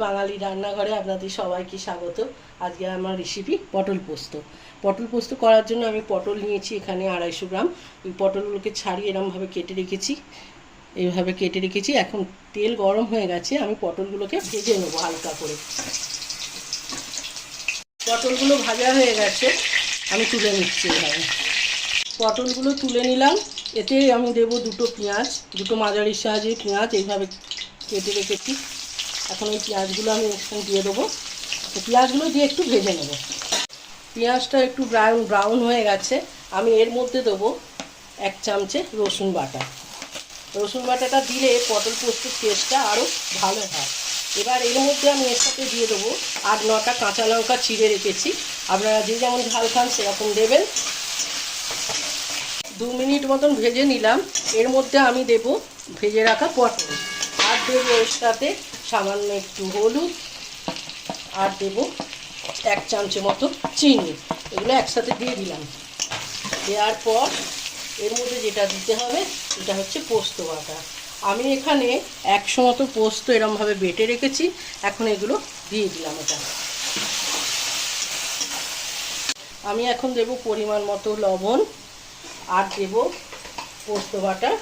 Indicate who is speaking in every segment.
Speaker 1: বাঙালি রান্নাঘরে আপনাদের সবাইকে স্বাগত। আজকে আমার রেসিপি পটল পোস্ত। পটল পোস্ত করার জন্য আমি পটল নিয়েছি এখানে 250 গ্রাম। ওই পটলগুলোকে ছাড়িয়ে এরমভাবে কেটে রেখেছি, এইভাবে কেটে রেখেছি। এখন তেল গরম হয়ে গেছে, আমি পটলগুলোকে ভেজে নেবো হালকা করে। পটলগুলো ভাজা হয়ে গেছে, আমি তুলে নিচ্ছি। এইভাবে পটলগুলো তুলে নিলাম। এতে আমি দেবো দুটো পেঁয়াজ, দুটো মাঝারি সাইজের পেঁয়াজ এইভাবে কেটে রেখেছি। এখন এই পেঁয়াজগুলো আমি এখানে দিয়ে দেবো। পেঁয়াজগুলো দিয়ে একটু ভেজে নেব। পেঁয়াজটা একটু ব্রাউন হয়ে গেছে, আমি এর মধ্যে দেবো 1 চামচে রসুন বাটা। রসুন বাটাটা দিলে পটল পোস্তর টেস্টটা আরও ভালো হয়। এবার এর মধ্যে আমি এর সাথে দিয়ে দেবো 8-9টা কাঁচা লঙ্কা চিড়ে রেখেছি। আপনারা যে যেমন ঝাল খান সেরকম দেবেন। 2 মিনিট মতন ভেজে নিলাম। এর মধ্যে আমি দেব ভেজে রাখা পটল, আর দেবো এর সাথে সামান্য একটু হলুদ, আর দেব 1 চামচের মতো চিনি। এগুলো একসাথে দিয়ে দিলাম। দেওয়ার পর এর মধ্যে যেটা দিতে হবে এটা হচ্ছে পোস্ত বাটা। আমি এখানে 100 মতো পোস্ত এরমভাবে বেটে রেখেছি। এখন এগুলো দিয়ে দিলাম। এটা আমি এখন দেব পরিমাণ মতো লবণ, আর দেব পোস্ত বাটার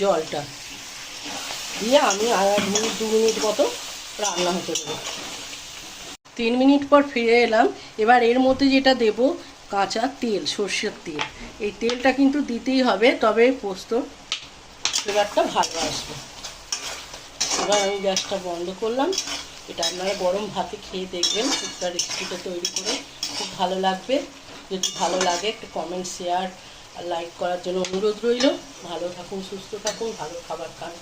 Speaker 1: জলটা দিয়ে আমি আর 2 মিনিট মতো রান্না হতে দেবো। 3 মিনিট পর ফিরে এলাম। এবার এর মধ্যে যেটা দেব কাঁচা তেল, সর্ষের তেল। এই তেলটা কিন্তু দিতেই হবে, তবে পোস্ত ফ্লেভারটা ভালো আসবে। এবার আমি গ্যাসটা বন্ধ করলাম। এটা আপনারা গরম ভাতে খেয়ে দেখবেন, একটা রেসিপিটা তৈরি করে খুব ভালো লাগবে। যদি ভালো লাগে একটু কমেন্ট, শেয়ার আর লাইক করার জন্য অনুরোধ রইল। ভালো থাকুন, সুস্থ থাকুন, ভালো খাবার খান।